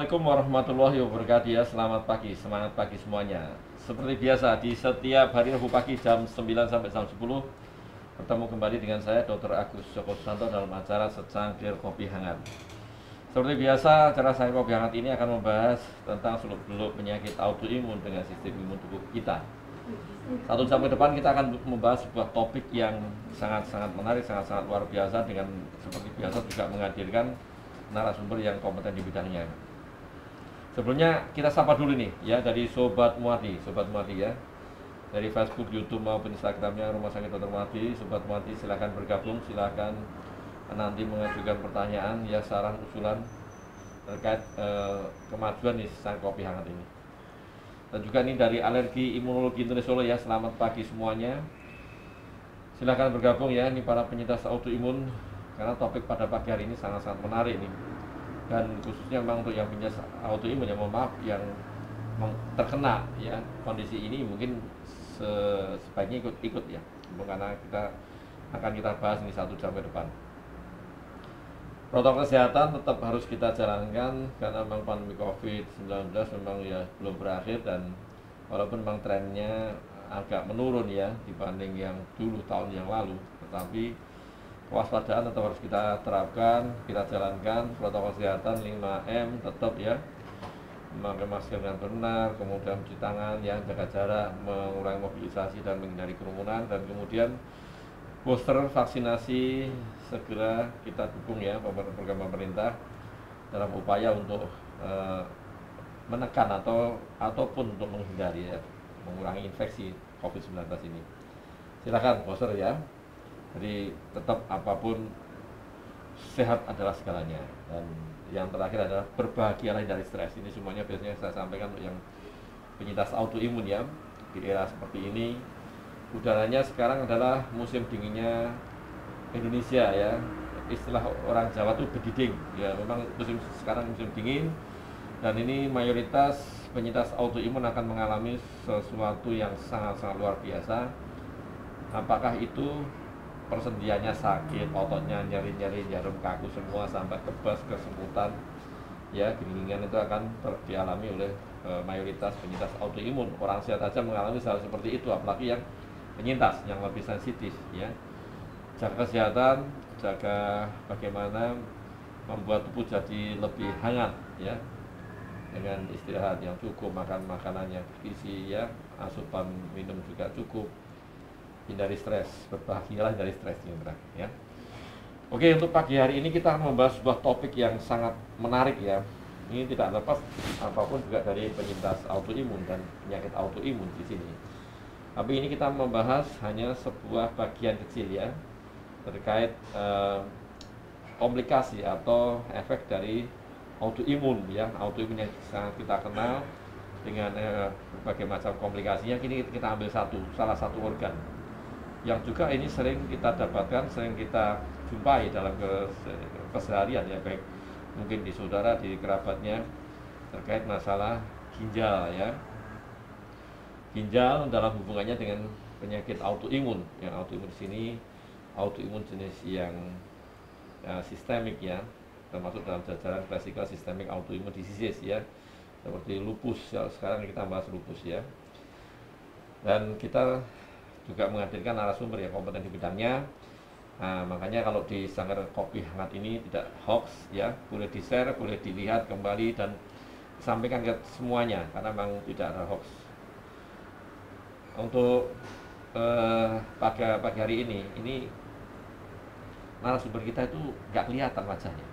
Assalamualaikum warahmatullahi wabarakatuh ya. Selamat pagi, semangat pagi semuanya. Seperti biasa di setiap hari Rabu pagi jam 9 sampai jam 10 bertemu kembali dengan saya Dr. Agus Joko Susanto dalam acara Secangkir Kopi Hangat. Seperti biasa, acara saya Kopi Hangat ini akan membahas tentang seluk-beluk penyakit autoimun dengan sistem imun tubuh kita. 1 jam ke depan kita akan membahas sebuah topik yang sangat-sangat menarik, sangat-sangat luar biasa, dengan seperti biasa juga menghadirkan narasumber yang kompeten di bidangnya. Sebelumnya kita sapa dulu nih ya dari Sobat Muadi ya. Dari Facebook, YouTube maupun Instagramnya Rumah Sakit Dr. Muadi. Sobat Muadi silahkan bergabung, silahkan nanti mengajukan pertanyaan ya, saran usulan terkait kemajuan di Sang Kopi Hangat ini. Dan juga ini dari Alergi Imunologi Indonesia Solo ya, selamat pagi semuanya. Silahkan bergabung ya, ini para penyintas autoimun, karena topik pada pagi hari ini sangat-sangat menarik nih. Dan khususnya memang untuk yang penyintas autoimun, yang mohon maaf, yang terkena ya kondisi ini, mungkin sebaiknya ikut ya, karena kita bahas ini 1 jam ke depan. Protokol kesehatan tetap harus kita jalankan karena memang pandemi COVID-19 memang ya belum berakhir, dan walaupun memang trennya agak menurun ya dibanding yang dulu tahun yang lalu, tetapi kewaspadaan tetap harus kita terapkan, kita jalankan protokol kesehatan 5M tetap ya, memakai masker dengan benar, kemudian cuci tangan ya, jaga jarak, mengurangi mobilisasi dan menghindari kerumunan, dan kemudian booster vaksinasi segera kita dukung ya program pemerintah dalam upaya untuk menekan ataupun untuk menghindari ya, mengurangi infeksi COVID-19 ini. Silakan booster ya. Jadi tetap apapun, sehat adalah segalanya. Dan yang terakhir adalah berbahagialah dari stres. Ini semuanya biasanya saya sampaikan untuk yang penyintas autoimun ya. Di era seperti ini, udaranya sekarang adalah musim dinginnya Indonesia ya. Istilah orang Jawa tuh bediding ya, memang sekarang musim dingin, dan ini mayoritas penyintas autoimun akan mengalami sesuatu yang sangat-sangat luar biasa. Apakah itu persendiannya sakit, ototnya nyeri-nyeri, jarum kaku semua sampai kebas, kesemutan ya, kedinginan, itu akan dialami oleh mayoritas penyintas autoimun. Orang sehat aja mengalami hal seperti itu, apalagi yang penyintas yang lebih sensitif ya. Jaga kesehatan, jaga bagaimana membuat tubuh jadi lebih hangat ya, dengan istirahat yang cukup, makan makanan yang bergizi ya, asupan minum juga cukup, hindari stres, berbahagialah dari stres ya. Oke, untuk pagi hari ini kita akan membahas sebuah topik yang sangat menarik ya. Ini tidak lepas apapun juga dari penyintas autoimun dan penyakit autoimun di sini. Tapi ini kita membahas hanya sebuah bagian kecil ya, terkait komplikasi atau efek dari autoimun ya. Autoimun yang sangat kita kenal dengan berbagai macam komplikasinya. Kini kita ambil salah satu organ yang juga ini sering kita dapatkan, sering kita jumpai dalam keseharian ya, baik mungkin di saudara, di kerabatnya, terkait masalah ginjal ya. Ginjal dalam hubungannya dengan penyakit autoimun. Yang autoimun di sini autoimun jenis yang sistemik ya, termasuk dalam jajaran classical systemic autoimmune diseases ya, seperti lupus ya. Sekarang kita bahas lupus ya. Dan kita juga menghadirkan narasumber yang kompeten di bidangnya. Nah, makanya kalau di Sanggar Kopi Hangat ini tidak hoax ya, boleh di-share, boleh dilihat kembali dan disampaikan ke semuanya, karena memang tidak ada hoax. Untuk pagi hari ini narasumber kita itu nggak kelihatan wajahnya.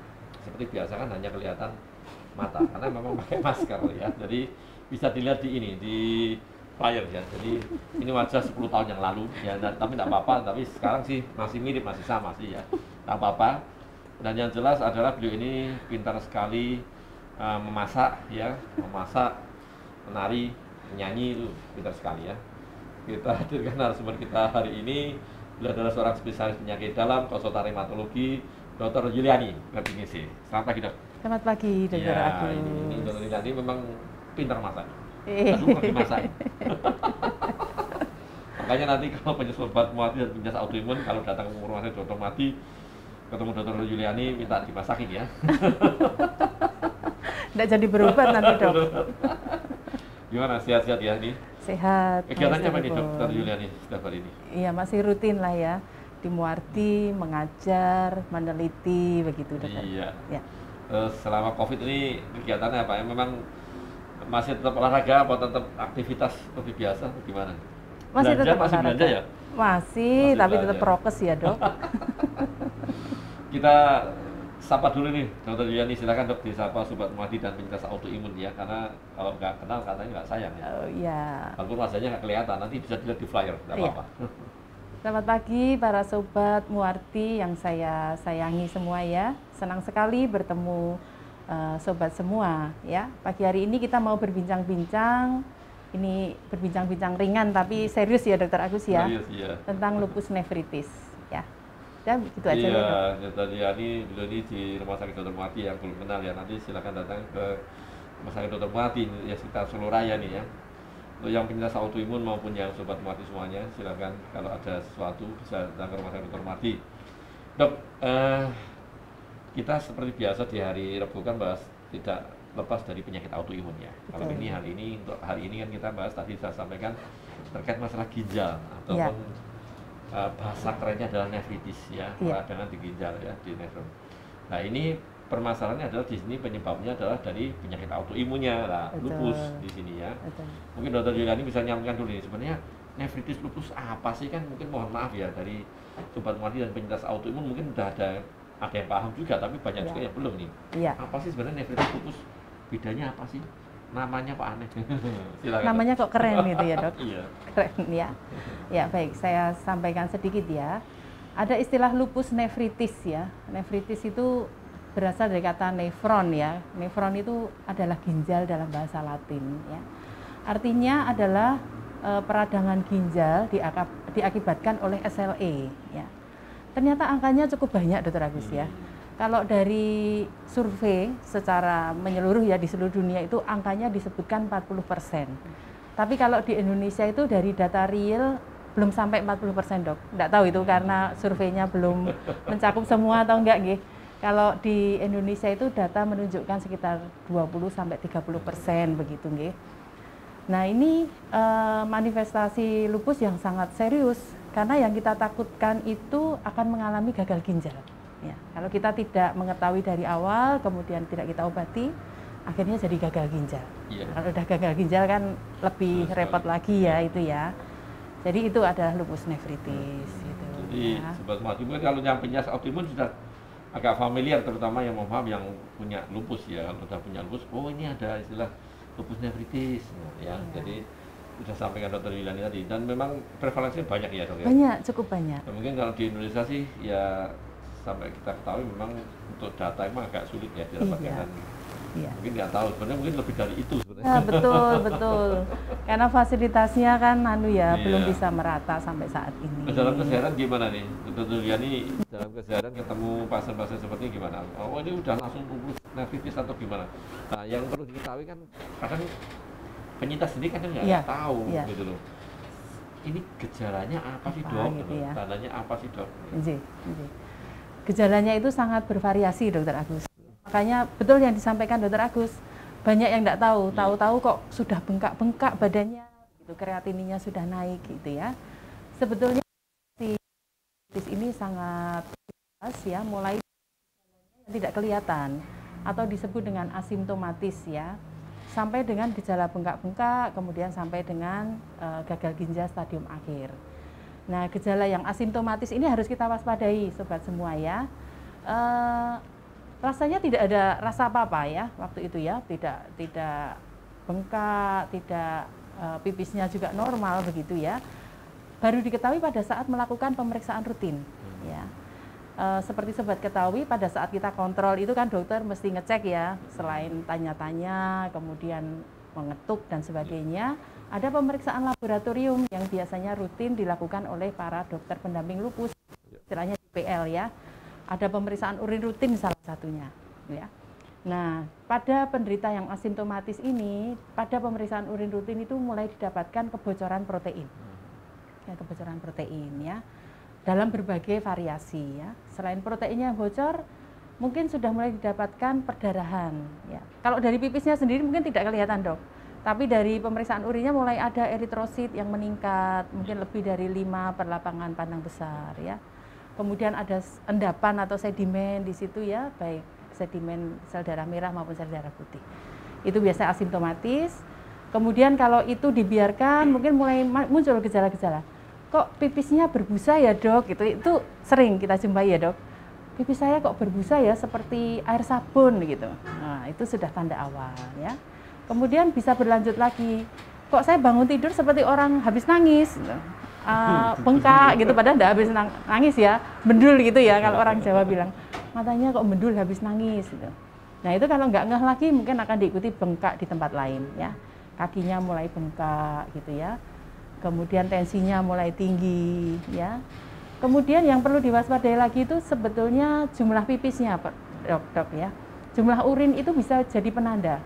Seperti biasa kan hanya kelihatan mata, karena memang pakai masker ya. Jadi bisa dilihat di flyer ya. Jadi ini wajah 10 tahun yang lalu ya, tapi tidak apa-apa. Tapi sekarang sih masih mirip, masih sama sih ya, tidak apa-apa. Dan yang jelas adalah beliau ini pintar sekali memasak ya, menari, menyanyi, itu pintar sekali ya. Kita hadirkan narasumber kita hari ini. Beliau adalah seorang spesialis penyakit dalam, konsultan rheumatologi, Dr. Yuliani Garbingisi. Selamat pagi, Dok. Selamat pagi, Dr. Ya, Agus. ini Dr. Yuliani memang pintar masak. Aduh, lagi masak. Makanya nanti kalau Sobat Muadi dan penyintas autoimun, kalau datang ke rumah saya Dr. Muadi, ketemu Dr. Yuliani, minta dimasakin ya. Nggak jadi berobat nanti dok. Gimana, sehat-sehat ya ini? Sehat. Kegiatannya apa Mas nih Teguh. Dokter Yuliani setiap hari ini? Iya masih rutin lah ya. Di Muarti, mengajar, meneliti, begitu dokter. Iya. Ya. Selama COVID ini kegiatannya apa? Memang masih tetap olahraga apa tetap aktivitas seperti biasa atau gimana? Masih Belanja, tetap masih olahraga. belanja ya? Masih, Masih tapi belanja. tetap prokes ya dok. Kita sapa dulu nih, Dokter Yuliani, silakan dok disapa Sobat Muadi dan penyintas autoimun ya, karena kalau nggak kenal katanya nggak sayang ya. Oh iya. Walaupun wajahnya nggak kelihatan, nanti bisa dilihat di flyer, nggak Iya. apa-apa. Selamat pagi para sobat Muarti yang saya sayangi semua ya. Senang sekali bertemu sobat semua ya. Pagi hari ini kita mau berbincang-bincang. Ini berbincang-bincang ringan tapi serius ya Dokter Agus ya. Serius, iya. Tentang lupus nefritis ya. Dan begitu aja ya Iya, dok. Dokter Yuliani beliau ini di Rumah Sakit Dr. Muarti yang belum kenal ya, nanti silakan datang ke Rumah Sakit Dr. Muarti ya, sekitar Solo Raya nih ya. Untuk yang penyintas autoimun maupun yang Sobat Muarti semuanya, silakan kalau ada sesuatu bisa datang ke Rumah Sakit Dr. Muarti. Dok, kita seperti biasa di hari Rabu kan bahas tidak lepas dari penyakit autoimun ya. Kalau Betul. ini untuk hari ini kan kita bahas, tadi saya sampaikan terkait masalah ginjal Iya. ataupun bahasa kerennya adalah nefritis ya, Iya. peradangan di ginjal ya, di nefron. Nah ini permasalahannya adalah di sini penyebabnya adalah dari penyakit autoimunnya lah, Betul. lupus di sini ya. Betul. Mungkin Dokter Yuliani bisa nyampaikan dulu nih, sebenarnya nefritis lupus apa sih, kan mungkin mohon maaf ya dari Sobat Muarti dan penyintas autoimun mungkin udah ada yang paham juga, tapi banyak Iya. juga yang belum nih. Iya. Apa sih sebenarnya nefritis lupus? Bedanya apa sih? Namanya kok aneh? Silakan. Namanya kok keren gitu ya dok. Iya. Keren ya. Ya baik, saya sampaikan sedikit ya. Ada istilah lupus nefritis ya. Nefritis itu berasal dari kata nefron ya. Nefron itu adalah ginjal dalam bahasa Latin ya. Artinya adalah peradangan ginjal diakibatkan oleh SLE ya. Ternyata angkanya cukup banyak Dokter Agus ya. Kalau dari survei secara menyeluruh ya di seluruh dunia itu angkanya disebutkan 40%. Tapi kalau di Indonesia itu dari data real belum sampai 40% dok. Nggak tahu itu karena surveinya belum mencakup semua atau enggak nggih. Kalau di Indonesia itu data menunjukkan sekitar 20-30% begitu nggih. Nah ini manifestasi lupus yang sangat serius karena yang kita takutkan itu akan mengalami gagal ginjal. Ya, kalau kita tidak mengetahui dari awal, kemudian tidak kita obati, akhirnya jadi gagal ginjal. Iya. Kalau udah gagal ginjal kan lebih Betul repot sekali. lagi ya itu ya. Jadi itu adalah lupus nefritis. Gitu, Jadi ya. Sobat Muarti mungkin kalau yang penyintas autoimun sudah agak familiar, terutama yang paham yang punya lupus ya. Kalau sudah punya lupus, oh ini ada istilah lupus nefritis ya. Iya. Jadi sudah sampaikan Dokter Yuliani tadi, dan memang prevalensinya banyak ya dok ya. Banyak, cukup banyak. Dan mungkin kalau di Indonesia sih ya sampai kita ketahui memang untuk data emang agak sulit ya didapatkan. Iya. Dan Iya. mungkin nggak tahu sebenarnya, mungkin lebih dari itu sebenarnya. Ya, betul, betul. Karena fasilitasnya kan Iya. belum bisa merata sampai saat ini. Dalam kesehatan gimana nih, Dokter Yuliani? Dalam kesehatan ketemu pasien-pasien seperti ini gimana? Oh ini udah langsung lupus nefritis atau gimana? Nah yang perlu diketahui kan kadang penyintas sendiri kadang nggak Iya, tahu iya. gitu loh. Ini gejalanya apa sih Apa dok? gitu ya. Tandanya apa sih dok? Nggih, nggih. Gejalanya itu sangat bervariasi Dokter Agus. Makanya betul yang disampaikan Dokter Agus. Banyak yang tidak tahu, tahu-tahu kok sudah bengkak-bengkak badannya, gitu, kreatininya sudah naik gitu ya. Sebetulnya si ini sangat jelas ya, mulai tidak kelihatan atau disebut dengan asimptomatis ya, sampai dengan gejala bengkak-bengkak, kemudian sampai dengan gagal ginjal stadium akhir. Nah, gejala yang asimptomatis ini harus kita waspadai, sobat semua ya. Rasanya tidak ada rasa apa-apa ya waktu itu ya, tidak bengkak, tidak pipisnya juga normal begitu ya. Baru diketahui pada saat melakukan pemeriksaan rutin ya. Seperti sobat ketahui, pada saat kita kontrol itu kan dokter mesti ngecek ya, selain tanya-tanya, kemudian mengetuk dan sebagainya, ada pemeriksaan laboratorium yang biasanya rutin dilakukan oleh para dokter pendamping lupus, istilahnya DPL ya. Ada pemeriksaan urin rutin salah satunya ya. Nah, pada penderita yang asimptomatis ini, pada pemeriksaan urin rutin itu mulai didapatkan kebocoran protein. Ya, kebocoran protein ya. Dalam berbagai variasi ya. Selain proteinnya yang bocor, mungkin sudah mulai didapatkan perdarahan. Ya. Kalau dari pipisnya sendiri mungkin tidak kelihatan dok, tapi dari pemeriksaan urinnya mulai ada eritrosit yang meningkat, mungkin lebih dari 5 per lapangan pandang besar ya. Kemudian ada endapan atau sedimen di situ ya, baik sedimen sel darah merah maupun sel darah putih. Itu biasa asimptomatis. Kemudian kalau itu dibiarkan mungkin mulai muncul gejala-gejala. Kok pipisnya berbusa ya dok? Itu sering kita jumpai ya dok. Pipis saya kok berbusa ya seperti air sabun gitu. Nah itu sudah tanda awal ya. Kemudian bisa berlanjut lagi. Kok saya bangun tidur seperti orang habis nangis, bengkak gitu, padahal tidak habis nangis ya, bendul gitu ya kalau orang Jawa bilang. Matanya kok bendul habis nangis gitu. Nah itu kalau nggak ngeh lagi mungkin akan diikuti bengkak di tempat lain ya. Kakinya mulai bengkak gitu ya. Kemudian tensinya mulai tinggi ya. Kemudian yang perlu diwaspadai lagi itu sebetulnya jumlah pipisnya dok ya. Jumlah urin itu bisa jadi penanda.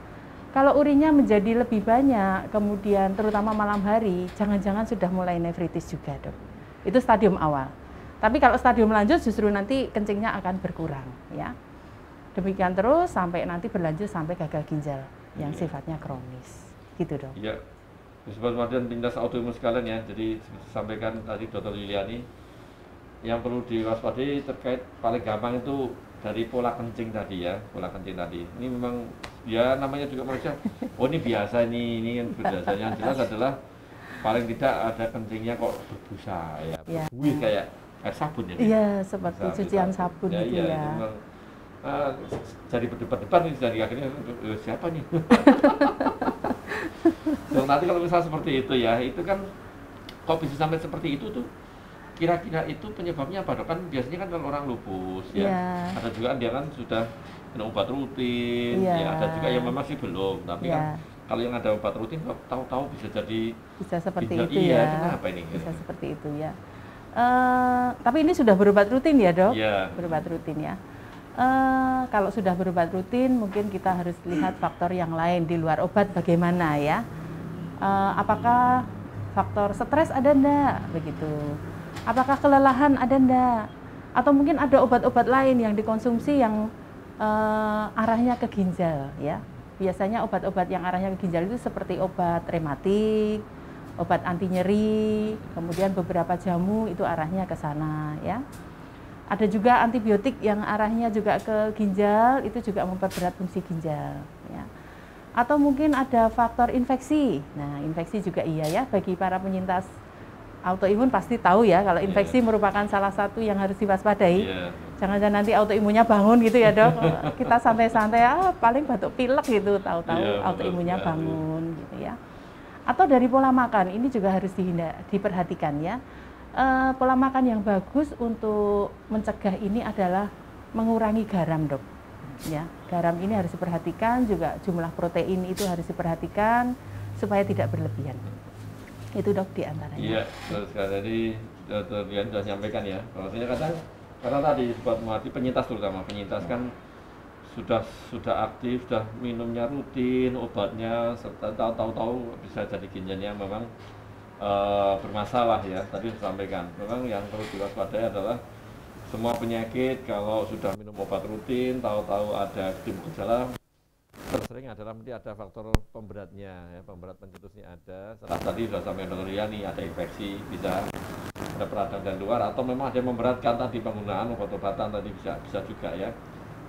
Kalau urinnya menjadi lebih banyak, kemudian terutama malam hari, jangan-jangan sudah mulai nefritis juga dok. Itu stadium awal. Tapi kalau stadium lanjut justru nanti kencingnya akan berkurang ya. Demikian terus sampai nanti berlanjut sampai gagal ginjal yang sifatnya kronis. Gitu dok. Iya. Sobat Mati dan penyintas autoimun sekalian ya. Jadi sampaikan tadi Dr. Yuliani, yang perlu diwaspadai terkait paling gampang itu dari pola kencing tadi ya, pola kencing tadi. Ini memang ya namanya juga manusia. Oh ini biasa ini kan biasanya. Yang jelas adalah paling tidak ada kencingnya kok berbusa ya, berbuih kayak air sabun ya. Iya, seperti cucian sabun ya, gitu ya. ya. Memang, jadi berdebat-debat nih dari akhirnya siapa nih? So, nanti kalau misalnya seperti itu ya, itu kan kok bisa sampai seperti itu tuh, kira-kira itu penyebabnya apa dok? Kan biasanya kan kalau orang lupus ya, ada juga dia kan sudah minum obat rutin, ya ada juga yang memang sih belum, tapi kan kalau yang ada obat rutin kok tahu-tahu bisa seperti ginjal, itu iya, ya. Kenapa ini? Bisa seperti itu ya. Tapi ini sudah berobat rutin ya dok? Iya. Berobat rutin ya. Kalau sudah berobat rutin mungkin kita harus lihat faktor yang lain di luar obat bagaimana ya. Apakah faktor stres ada enggak begitu? Apakah kelelahan ada enggak? Atau mungkin ada obat-obat lain yang dikonsumsi yang arahnya ke ginjal ya. Biasanya obat-obat yang arahnya ke ginjal itu seperti obat rematik, obat anti nyeri, kemudian beberapa jamu itu arahnya ke sana ya. Ada juga antibiotik yang arahnya juga ke ginjal, itu juga memperberat fungsi ginjal ya. Atau mungkin ada faktor infeksi. Nah, infeksi juga iya ya, bagi para penyintas autoimun pasti tahu ya kalau infeksi merupakan salah satu yang harus diwaspadai. Jangan-jangan nanti autoimunnya bangun gitu ya dok. Kita santai-santai paling batuk pilek gitu, tahu-tahu autoimunnya bangun gitu ya. Atau dari pola makan, ini juga harus diperhatikan ya. Pola makan yang bagus untuk mencegah ini adalah mengurangi garam dok. Ya, garam ini harus diperhatikan, juga jumlah protein itu harus diperhatikan supaya tidak berlebihan. Itu dok di antaranya. Iya, terus tadi Dr. Rian sudah nyampaikan ya, bahwasanya karena tadi buat mati penyintas terutama penyintas kan sudah aktif, sudah minumnya rutin, obatnya serta tahu-tahu bisa jadi ginjalnya memang bermasalah ya. Tadi disampaikan, memang yang perlu diwaspadai adalah semua penyakit kalau sudah minum obat rutin, tahu-tahu ada gejala, tersering adalah nanti ada faktor pemberatnya, ya, pemberat pencetusnya ada. Setelah tadi sudah sampai Dr. Riani, ada infeksi, bisa ada peradang dan luar, atau memang ada yang memberatkan tadi penggunaan obat-obatan tadi bisa juga ya.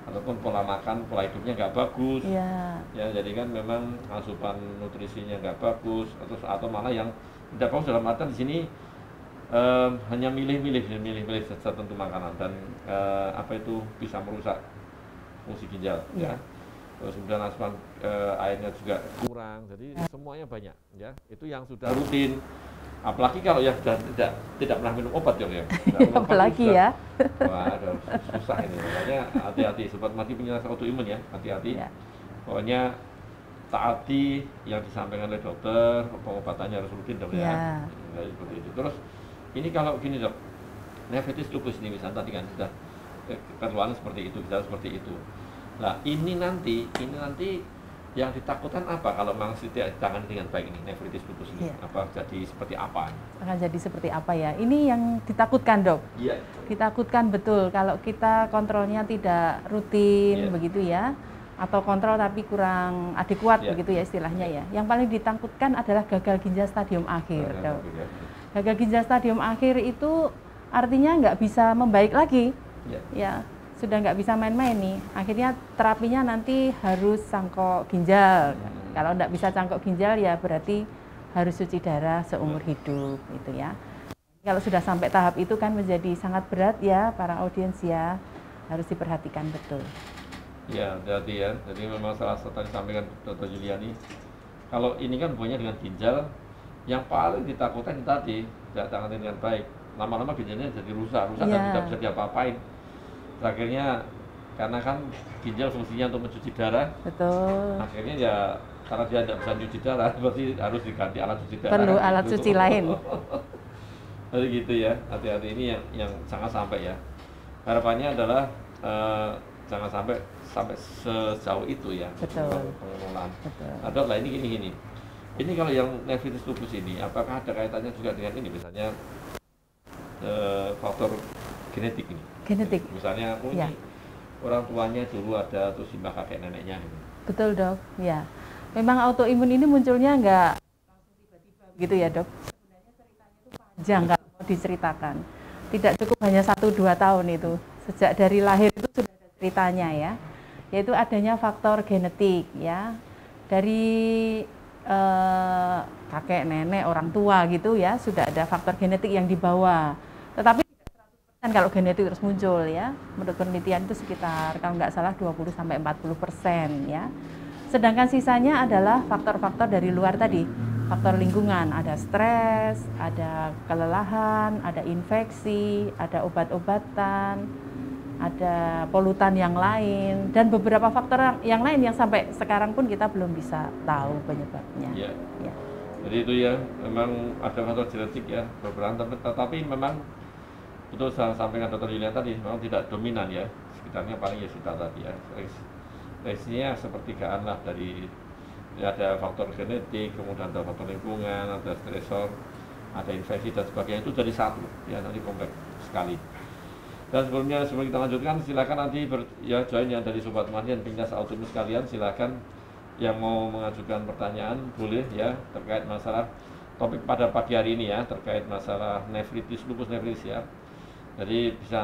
Ataupun pola makan, pola hidupnya nggak bagus, ya jadi kan memang asupan nutrisinya nggak bagus, atau malah yang tidak bagus dalam artian di sini. Hanya milih-milih tertentu makanan dan apa itu bisa merusak fungsi ginjal ya. Terus kemudian asupan airnya juga kurang, jadi semuanya banyak ya. Itu yang sudah rutin, apalagi kalau yang sudah tidak pernah minum obat ya. Apalagi ya. Wah, susah ini. Makanya hati-hati sobat mati penyintas autoimun ya, hati-hati. Pokoknya taati yang disampaikan oleh dokter, pengobatannya harus rutin dok ya. Seperti itu. Terus ini kalau gini dok, nefritis lupus ini misalnya tadi kan sudah keluhan seperti itu, bisa seperti itu. Nah ini nanti Yang ditakutkan apa kalau memang tidak ditangani dengan baik ini, nefritis lupus ini? Apa jadi seperti apa? Akan jadi seperti apa ya? Ini yang ditakutkan, Dok. Iya. Ditakutkan betul kalau kita kontrolnya tidak rutin begitu ya, atau kontrol tapi kurang adekuat begitu ya istilahnya ya. Yang paling ditakutkan adalah gagal ginjal stadium akhir, Dok. Gagal ginjal stadium akhir itu artinya nggak bisa membaik lagi, ya. Sudah nggak bisa main-main nih, akhirnya terapinya nanti harus cangkok ginjal. Kalau nggak bisa cangkok ginjal ya berarti harus cuci darah seumur hidup itu ya. Kalau sudah sampai tahap itu kan menjadi sangat berat ya para audiens ya, harus diperhatikan betul. Ya, jadi ya, jadi memang salah satu tadi sampaikan Dr. Juliani, kalau ini kan hubungannya dengan ginjal, yang paling ditakutkan tadi tidak tangani dengan baik, lama-lama ginjalnya jadi rusak dan tidak bisa diapa-apain. Terakhirnya karena kan ginjal fungsinya untuk mencuci darah, betul. Akhirnya ya karena dia tidak bisa cuci darah, berarti harus diganti alat cuci darah. Perlu alat cuci lain. Jadi gitu ya, hati-hati ini yang jangan sampai ya. Harapannya adalah jangan sampai sejauh itu ya. Betul. Pengelolaan. Betul. Ada lah ini gini. Ini kalau yang nefritis lupus ini, apakah ada kaitannya juga dengan ini misalnya faktor genetik ini? Genetik. Misalnya mungkin orang tuanya dulu ada atau simbah kakek neneknya gitu. Betul, Dok. Ya. Memang autoimun ini munculnya nggak langsung tiba-tiba begitu ya, Dok. Sebenarnya ceritanya itu panjang kalau mau diceritakan. Tidak cukup hanya 1-2 tahun itu. Sejak dari lahir itu sudah ada ceritanya ya. Yaitu adanya faktor genetik ya. Dari kakek, nenek, orang tua gitu ya, sudah ada faktor genetik yang dibawa. Tetapi kan kalau genetik terus muncul ya, menurut penelitian itu sekitar kalau nggak salah 20-40% ya. Sedangkan sisanya adalah faktor-faktor dari luar tadi, faktor lingkungan, ada stres, ada kelelahan, ada infeksi, ada obat-obatan, ada polutan yang lain, dan beberapa faktor yang lain yang sampai sekarang pun kita belum bisa tahu penyebabnya. Ya. Jadi itu ya, memang ada faktor genetik ya, beberapa, tetapi memang betul saya sampaikan Dr. Julian tadi, memang tidak dominan ya, sekitarnya paling ya kita tadi ya, reaksinya sepertigaan lah dari ya, ada faktor genetik, kemudian ada faktor lingkungan, ada stresor, ada infeksi dan sebagainya, itu jadi satu ya, nanti kompleks sekali. Dan sebelum kita lanjutkan, silakan nanti join ya dari Sobat Mandian Penyintas Autoimun sekalian, silakan yang mau mengajukan pertanyaan boleh ya terkait masalah topik pada pagi hari ini ya, terkait masalah nefritis, lupus nefritis ya. Jadi bisa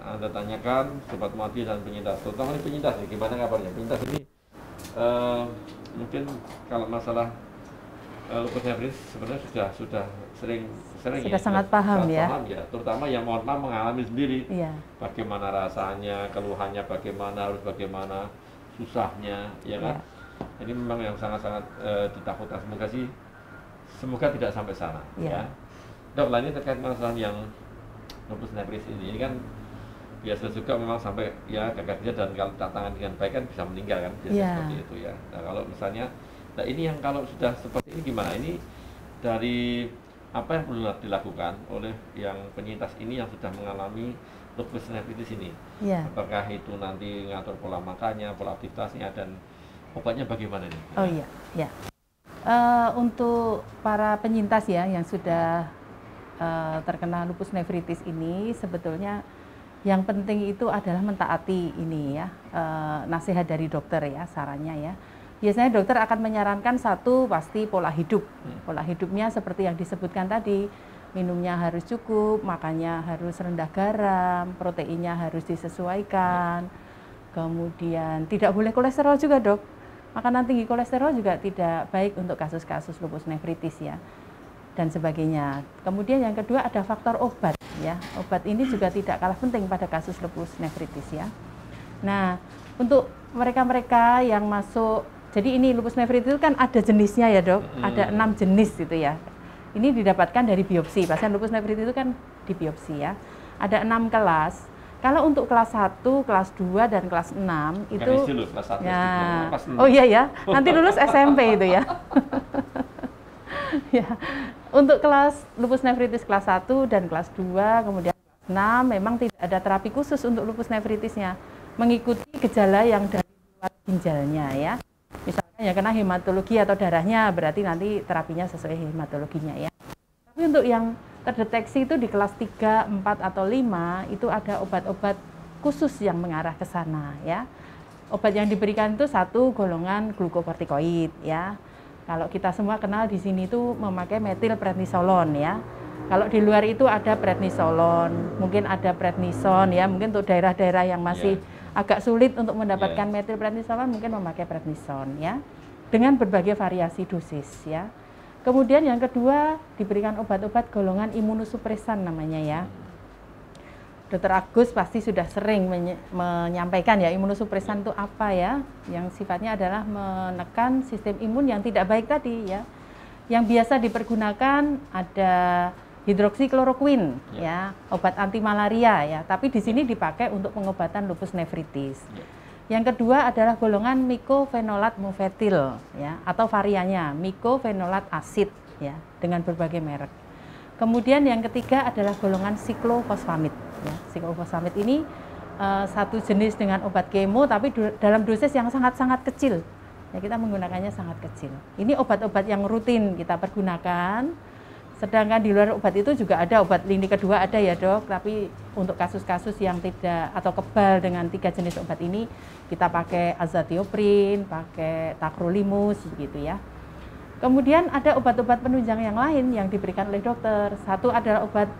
Anda tanyakan Sobat Muadi dan penyintas, terutama ini penyintas nih, gimana kabarnya? Penyintas ini mungkin kalau masalah lupus nefritis sebenarnya sudah sering sudah ya, sangat paham ya, terutama yang mohon maaf mengalami sendiri bagaimana rasanya, keluhannya bagaimana, harus bagaimana, susahnya ya kan. Ini memang yang sangat-sangat ditakutkan, semoga tidak sampai sana ya. Dok, ini terkait masalah yang lupus nefritis ini kan biasa juga memang sampai ya gagal ginjal, dan kalau tangan dengan baik kan bisa meninggal kan, biasanya seperti itu ya. Nah kalau misalnya, nah ini yang kalau sudah seperti ini gimana? Ini dari apa yang perlu dilakukan oleh yang penyintas ini yang sudah mengalami lupus nefritis ini? Apakah itu nanti ngatur pola makannya, pola aktivitasnya, dan obatnya bagaimana nih? Oh iya. Untuk para penyintas ya yang sudah terkena lupus nefritis ini, sebetulnya yang penting itu adalah mentaati ini ya, nasihat dari dokter ya, sarannya ya. Biasanya dokter akan menyarankan satu pasti pola hidup. Pola hidupnya seperti yang disebutkan tadi, minumnya harus cukup, makannya harus rendah garam, proteinnya harus disesuaikan. Kemudian tidak boleh kolesterol juga, Dok. Makanan tinggi kolesterol juga tidak baik untuk kasus-kasus lupus nefritis ya, dan sebagainya. Kemudian yang kedua ada faktor obat ya. Obat ini juga tidak kalah penting pada kasus lupus nefritis ya. Nah, untuk mereka-mereka yang masuk, jadi ini lupus nefritis itu kan ada jenisnya ya, Dok. Ada 6 jenis gitu ya. Ini didapatkan dari biopsi. Pasien lupus nefritis itu kan di biopsi ya. Ada 6 kelas. Kalau untuk kelas 1, kelas 2, dan kelas 6 itu dulu, kelas 1, ya. Oh iya ya, nanti lulus SMP itu ya. Ya. Untuk kelas lupus nefritis kelas 1 dan kelas 2, kemudian kelas 6 memang tidak ada terapi khusus untuk lupus nefritisnya, mengikuti gejala yang dari luar ginjalnya ya. Misalkan Ya kena hematologi atau darahnya, berarti nanti terapinya sesuai hematologinya ya. Tapi untuk yang terdeteksi itu di kelas 3, 4 atau 5 itu ada obat-obat khusus yang mengarah ke sana ya. Obat yang diberikan itu satu golongan glukokortikoid ya. Kalau kita semua kenal di sini itu memakai metilprednisolon ya. Kalau di luar itu ada prednisolon, mungkin ada prednison ya, mungkin untuk daerah-daerah yang masih agak sulit untuk mendapatkan metilprednisolon mungkin memakai prednison ya. Dengan berbagai variasi dosis ya. Kemudian yang kedua diberikan obat-obat golongan imunosupresan namanya ya. Dr. Agus pasti sudah sering menyampaikan ya imunosupresan itu apa ya, yang sifatnya adalah menekan sistem imun yang tidak baik tadi ya. Yang biasa dipergunakan ada hidroksikloroquine ya, obat anti malaria ya, tapi di sini dipakai untuk pengobatan lupus nefritis. Yang kedua adalah golongan mycophenolate mofetil ya, atau variannya mycophenolate acid ya, dengan berbagai merek. Kemudian yang ketiga adalah golongan siklofosfamid ya. Siklofosfamid ini satu jenis dengan obat kemo tapi dalam dosis yang sangat-sangat kecil. Ya, kita menggunakannya sangat kecil. Ini obat-obat yang rutin kita pergunakan. Sedangkan di luar obat itu juga ada obat lini kedua ada ya dok, tapi untuk kasus-kasus yang tidak atau kebal dengan 3 jenis obat ini kita pakai azathioprin, pakai tacrolimus gitu ya. Kemudian ada obat-obat penunjang yang lain yang diberikan oleh dokter. Satu adalah obat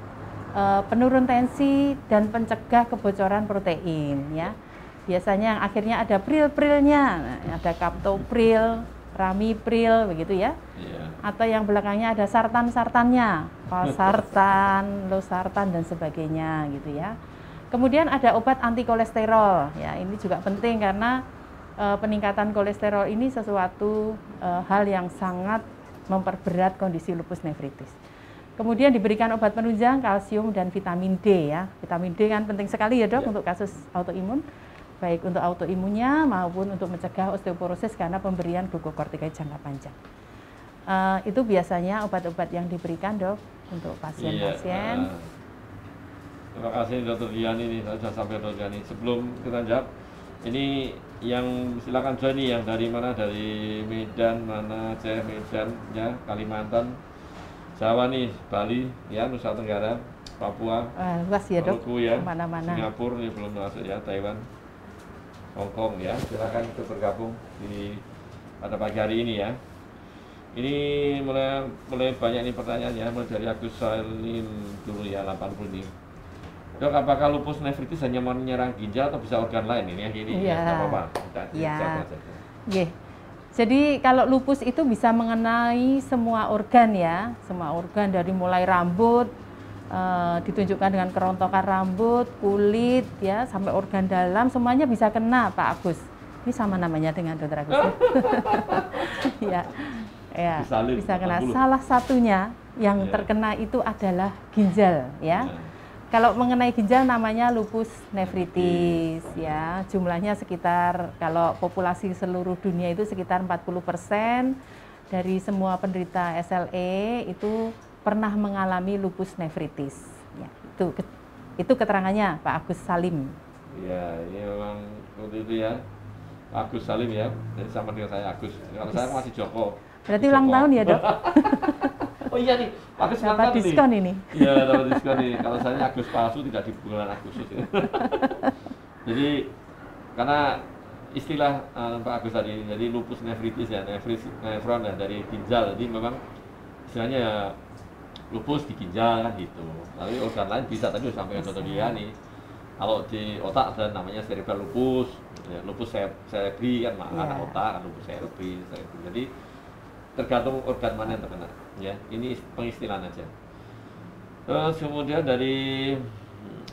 penurun tensi dan pencegah kebocoran protein ya. Biasanya yang akhirnya ada pril-prilnya, ada captopril, ramipril begitu ya. Atau yang belakangnya ada sartan-sartannya, valsartan, losartan dan sebagainya gitu ya. Kemudian ada obat anti kolesterol ya, ini juga penting karena peningkatan kolesterol ini sesuatu hal yang sangat memperberat kondisi lupus nefritis. Kemudian diberikan obat penunjang kalsium dan vitamin D ya. Vitamin D kan penting sekali ya dok untuk kasus autoimun, baik untuk autoimunnya maupun untuk mencegah osteoporosis karena pemberian glukokortikoid jangka panjang. Itu biasanya obat-obat yang diberikan dok untuk pasien-pasien. Terima kasih Dr. Diani nih, sudah sampai Dr. Diani. Sebelum kita jawab, ini yang silakan Johnny yang dari mana? Dari Medan, mana Aceh, Medan, ya Kalimantan, Jawa nih, Bali, ya Nusa Tenggara, Papua, luas ya dok, Maluku ya, mana-mana. Singapura ini belum masuk ya, Taiwan, Hong Kong ya. Silakan ikut bergabung di pada pagi hari ini ya. Ini mulai banyak nih pertanyaan ya, mulai dari Agus Salim dulu ya 80 nih. Dok, apakah lupus nefritis hanya menyerang ginjal atau bisa organ lain ini ya? Gini ya, nggak apa-apa. Iya. Jadi kalau lupus itu bisa mengenai semua organ ya, semua organ dari mulai rambut, ditunjukkan dengan kerontokan rambut, kulit ya, sampai organ dalam semuanya bisa kena Pak Agus. Ini sama namanya dengan Dr. Agus. Ya. Ya, bisa kena. Salah satunya yang terkena itu adalah ginjal ya. Kalau mengenai ginjal namanya lupus nefritis ya. Jumlahnya sekitar, kalau populasi seluruh dunia itu sekitar 40% dari semua penderita SLE itu pernah mengalami lupus nefritis ya. Itu keterangannya Pak Agus Salim. Iya, ini memang seperti itu ya. Pak Agus Salim ya. Jadi sama dengan saya Agus. Kalau saya masih Joko. Berarti ulang tahun ya dok? Oh iya nih, Agus dapat diskon ini. Iya, dapat diskon nih. Kalau saya Agus palsu tidak di bulan Agustus. Jadi karena istilah Pak Agus tadi, jadi lupus nefritis ya, nefron ya, dari ginjal. Jadi memang istilahnya ya, lupus di ginjal kan gitu. Tapi organ lain bisa, tadi sampai ke Dr. Diani. Kalau di otak ada namanya cerebral lupus, ya, lupus cerebri kan, anak otak kan lupus cerebri. Jadi tergantung organ mana yang terkena ya, ini pengistilahan aja. Terus kemudian dari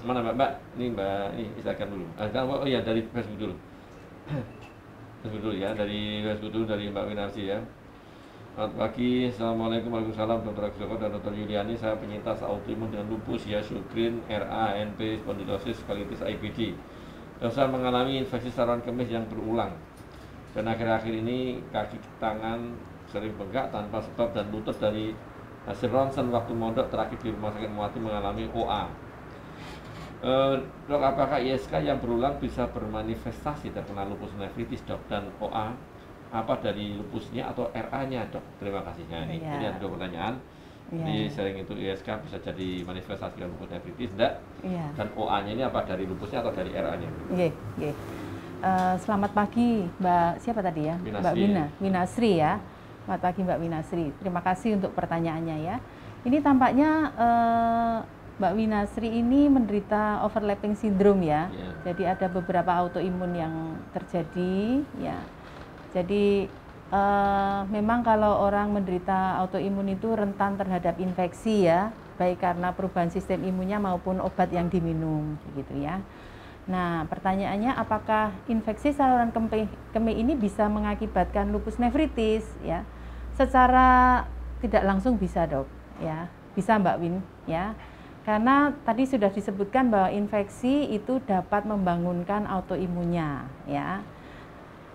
mana mbak? Ini mbak, ini silakan dulu. Oh iya, dari Facebook dulu. Facebook dulu ya, dari Facebook dulu, dari Mbak Winarsi ya. Selamat pagi, assalamualaikum warahmatullahi wabarakatuh. Dr. Joko dan Dr. Yuliani, saya penyintas autoimun dengan lupus ya, Sjogren, RA, NP, spondylosis, colitis, IBD. Dan saya mengalami infeksi saluran kemih yang berulang. Dan akhir-akhir ini kaki tangan sering bengkak tanpa sebab dan lutut dari hasil ronsen waktu mondok terakhir di Rumah Sakit Muati mengalami OA. Dok, apakah ISK yang berulang bisa bermanifestasi terkena lupus nefritis dok, dan OA apa dari lupusnya atau RA-nya, Dok? Terima kasih. Nah, ini ada 2 pertanyaan. Jadi sering itu ISK bisa jadi manifestasi lupus nefritis enggak? Dan OA-nya ini apa dari lupusnya atau dari RA-nya? Selamat pagi Mbak, siapa tadi ya? Mbak Winasri ya. Selamat pagi Mbak Winasri. Terima kasih untuk pertanyaannya ya. Ini tampaknya Mbak Winasri ini menderita overlapping syndrome ya. Jadi ada beberapa autoimun yang terjadi ya. Jadi memang kalau orang menderita autoimun itu rentan terhadap infeksi ya, baik karena perubahan sistem imunnya maupun obat yang diminum gitu ya. Nah, pertanyaannya apakah infeksi saluran kemih ini bisa mengakibatkan lupus nefritis ya? Secara tidak langsung bisa, Dok, ya. Bisa Mbak Win ya. Karena tadi sudah disebutkan bahwa infeksi itu dapat membangunkan autoimunnya ya.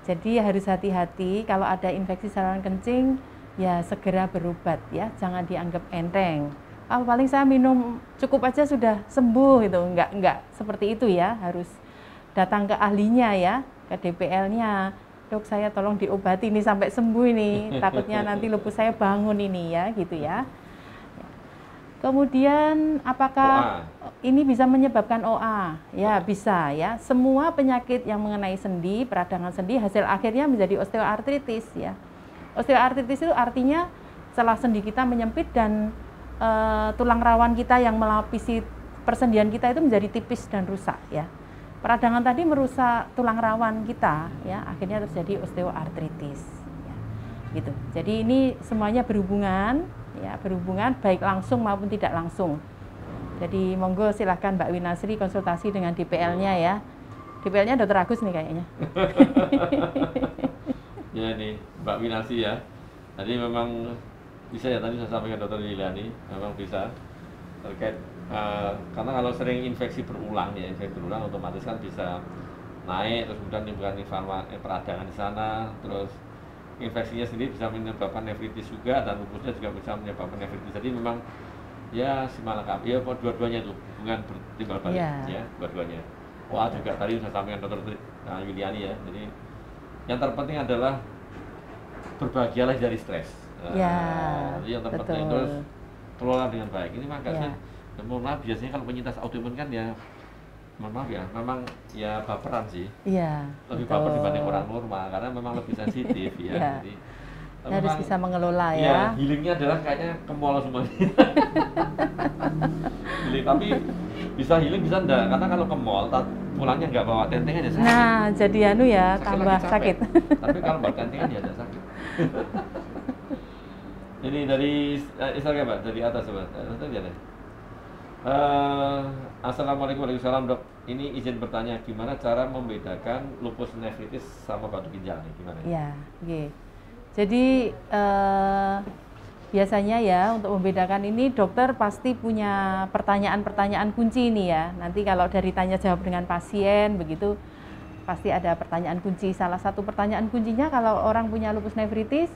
Jadi harus hati-hati kalau ada infeksi saluran kencing ya segera berobat ya, jangan dianggap enteng. Paling saya minum cukup aja sudah sembuh gitu, enggak seperti itu ya, harus datang ke ahlinya ya, ke DPL-nya. Dok, saya tolong diobati ini sampai sembuh ini, takutnya nanti lupus saya bangun ini ya, gitu ya. Kemudian apakah ini bisa menyebabkan OA? Ya bisa ya, semua penyakit yang mengenai sendi, peradangan sendi hasil akhirnya menjadi osteoartritis ya. Osteoartritis itu artinya setelah sendi kita menyempit dan tulang rawan kita yang melapisi persendian kita itu menjadi tipis dan rusak ya. Peradangan tadi merusak tulang rawan kita ya, akhirnya terjadi osteoartritis ya. Gitu. Jadi ini semuanya berhubungan ya, berhubungan baik langsung maupun tidak langsung. Jadi monggo silahkan Mbak Winasri konsultasi dengan DPL-nya ya. DPL-nya Dr. Agus nih kayaknya. Ya nih Mbak Winasri ya. Tadi memang bisa ya, tadi saya sampaikan Dr. Liliani, memang bisa terkait karena kalau sering infeksi berulang ya, infeksi berulang otomatis kan bisa naik, terus kemudian menimbulkan peradangan di sana, terus infeksinya sendiri bisa menyebabkan nefritis juga, dan lupusnya juga bisa menyebabkan nefritis. Jadi memang ya simalakam, ya dua-duanya itu hubungan bertimbal balik ya, dua-duanya. Wah juga tadi saya sampaikan Dr. Yuliani ya. Jadi yang terpenting adalah berbahagialah dari stres. Jadi yang terpenting terus kelola dengan baik. Ini makanya mohon maaf, biasanya kalau penyintas autoimun kan ya, mohon maaf ya, memang ya baperan sih. Lebih baper dibanding orang normal karena memang lebih sensitif ya. Jadi harus bisa mengelola ya. Healingnya adalah kayaknya ke mall semuanya. Healing, tapi bisa healing bisa enggak, karena kalau ke mall pulangnya nggak bawa tentengan ya sakit. Nah jadi anu ya, tambah sakit. Tapi kalau bawa tentengan ya ada sakit. Ini dari Instagram Mbak, dari atas Mbak. Assalamualaikum warahmatullahi wabarakatuh, Dok. Ini izin bertanya, gimana cara membedakan lupus nefritis sama batu ginjal nih? Gimana? Jadi biasanya ya untuk membedakan ini dokter pasti punya pertanyaan-pertanyaan kunci ini ya. Nanti kalau dari tanya jawab dengan pasien begitu pasti ada pertanyaan kunci. Salah satu pertanyaan kuncinya kalau orang punya lupus nefritis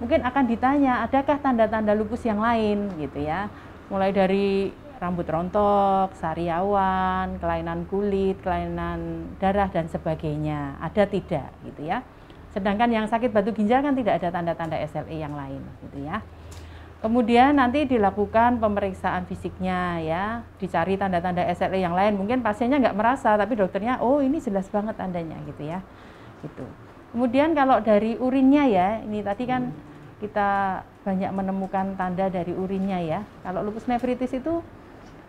mungkin akan ditanya, adakah tanda-tanda lupus yang lain gitu ya. Mulai dari rambut rontok, sariawan, kelainan kulit, kelainan darah dan sebagainya. Ada tidak gitu ya. Sedangkan yang sakit batu ginjal kan tidak ada tanda-tanda SLE yang lain gitu ya. Kemudian nanti dilakukan pemeriksaan fisiknya ya, dicari tanda-tanda SLE yang lain. Mungkin pasiennya nggak merasa, tapi dokternya, oh ini jelas banget tandanya gitu ya. Gitu. Kemudian kalau dari urinnya ya, ini tadi kan kita banyak menemukan tanda dari urinnya ya. Kalau lupus nefritis itu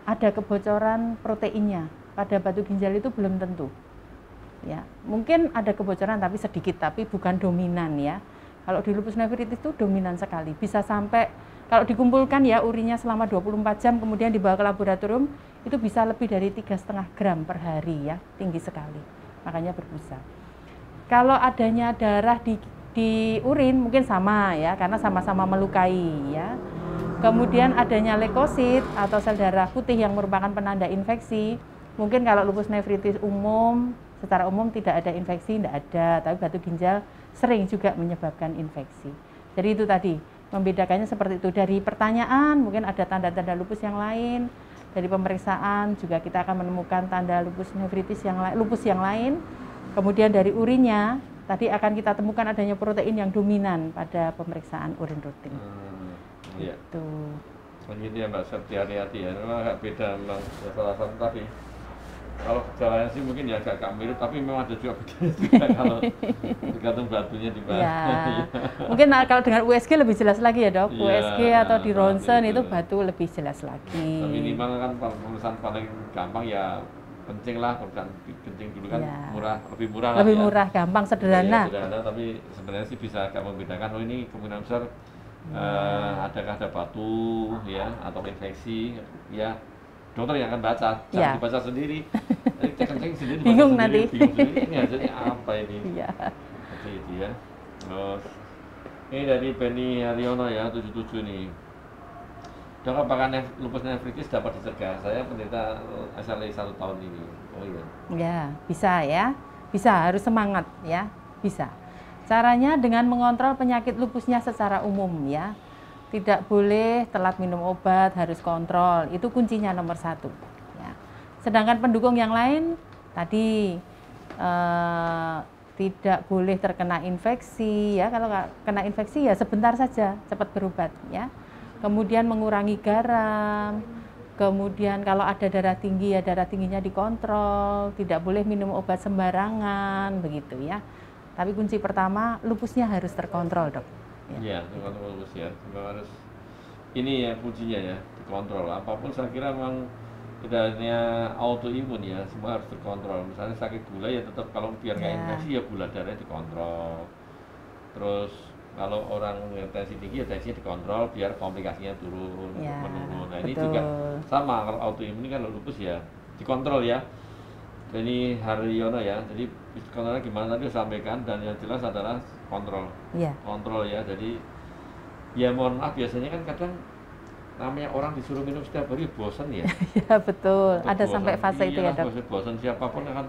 ada kebocoran proteinnya, pada batu ginjal itu belum tentu. Ya, mungkin ada kebocoran tapi sedikit, tapi bukan dominan ya. Kalau di lupus nefritis itu dominan sekali, bisa sampai kalau dikumpulkan ya urinnya selama 24 jam kemudian dibawa ke laboratorium itu bisa lebih dari 3,5 gram per hari ya, tinggi sekali, makanya berbusa. Kalau adanya darah di urin mungkin sama ya, karena sama-sama melukai ya. Kemudian adanya leukosit atau sel darah putih yang merupakan penanda infeksi. Mungkin kalau lupus nefritis umum, secara umum tidak ada infeksi, tidak ada, tapi batu ginjal sering juga menyebabkan infeksi. Jadi itu tadi, membedakannya seperti itu. Dari pertanyaan mungkin ada tanda-tanda lupus yang lain, dari pemeriksaan juga kita akan menemukan tanda lupus nefritis yang lain, lupus yang lain. Kemudian dari urinnya tadi akan kita temukan adanya protein yang dominan pada pemeriksaan urin rutin. Iya. Itu. Begini ya Mbak, hati-hati ya, memang agak beda memang salah satu tadi. Kalau gejalanya sih mungkin ya agak mirip, tapi memang ada juga bedanya juga kalau tergantung batunya di mana. Ya. Mungkin kalau dengan USG lebih jelas lagi ya dok, Iya, USG atau di ronsen itu itu. batu lebih jelas lagi. Tapi minimal kan pemeriksaan paling gampang ya kencing lah, pemeriksaan kencing dulu kan Iya. lebih murah lah Lebih ya. murah, gampang, Iya, sederhana. sederhana, tapi sebenarnya sih bisa agak membedakan, oh ini kemungkinan besar adakah ada batu ya atau infeksi ya. Dokter yang akan baca, jangan Ya. dibaca sendiri. Jadi cek kencing sendiri, dibaca Bingung sendiri, nanti. bingung sendiri, ini hasilnya apa ini? Iya. Seperti itu ya. Terus ini dari Benny Haryono ya, 77 nih. Dok, apakah lupus nefritis dapat dicegah? Saya penderita SLE 1 tahun ini. Oh iya. Ya, bisa ya. Bisa, harus semangat ya. Bisa. Caranya dengan mengontrol penyakit lupusnya secara umum ya. Tidak boleh telat minum obat, harus kontrol. Itu kuncinya nomor 1. Ya. Sedangkan pendukung yang lain tadi tidak boleh terkena infeksi ya. Kalau kena infeksi ya sebentar saja, cepat berobat ya. Kemudian mengurangi garam. Kemudian kalau ada darah tinggi ya darah tingginya dikontrol. Tidak boleh minum obat sembarangan begitu ya. Tapi kunci pertama lupusnya harus terkontrol dok. Iya, kontrol lupus ya. Harus ini ya kuncinya ya, dikontrol. Apapun saya kira memang tidak hanya autoimun ya, semua harus dikontrol. Misalnya sakit gula ya tetap kalau biar nggak infeksi ya gula darahnya dikontrol. Terus kalau orang yang tensi tinggi ya tensinya dikontrol biar komplikasinya turun, Ya, menurun. Nah ini betul. juga sama kalau autoimun ini kan lupus ya dikontrol ya. Ini Haryono ya, jadi kontrolnya gimana tadi sampaikan dan yang jelas adalah kontrol. Iya. Kontrol ya, jadi ya mohon maaf biasanya kan kadang namanya orang disuruh minum setiap hari bosan ya. Ya betul. Ada Bosan. sampai fase itu ya Iyalah, dok. bosan siapapun akan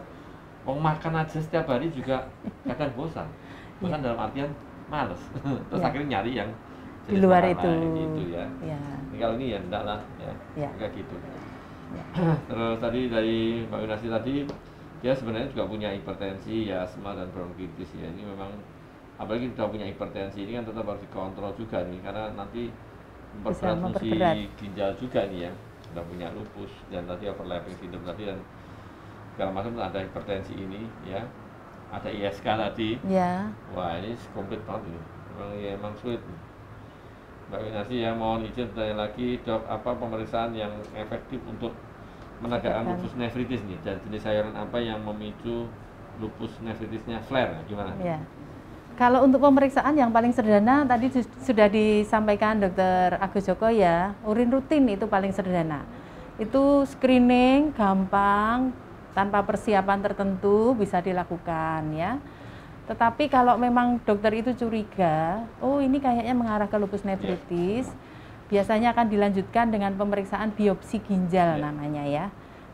mau makan aja setiap hari juga kadang bosan. Bosan dalam artian males. Terus Ya. akhirnya nyari yang Di jenis luar makanan itu. lain gitu ya. Ya. Ini kalau ini ya enggak lah ya. Ya. Enggak gitu. Ya. Terus tadi dari Mbak Winasi tadi dia sebenarnya juga punya hipertensi ya, asma dan bronkitis ya. Ini memang apalagi sudah punya hipertensi ini kan tetap harus dikontrol juga nih karena nanti memperberat fungsi ginjal juga nih ya. Sudah punya lupus dan tadi overlapping syndrome tadi dan segala macam ada hipertensi ini ya. Ada ISK tadi. Ya. Wah, ini komplit banget ini. Emang sulit. Mbak Winasi ya, mohon izin bertanya lagi, dok, apa pemeriksaan yang efektif untuk menegakkan lupus nefritis nih dan jenis sayuran apa yang memicu lupus nefritisnya flare? Gimana? Ya. Kalau untuk pemeriksaan yang paling sederhana tadi sudah disampaikan Dr. Agus Joko ya, urin rutin itu paling sederhana. Itu screening gampang, tanpa persiapan tertentu bisa dilakukan ya. Tetapi kalau memang dokter itu curiga, oh ini kayaknya mengarah ke lupus nefritis, biasanya akan dilanjutkan dengan pemeriksaan biopsi ginjal namanya ya.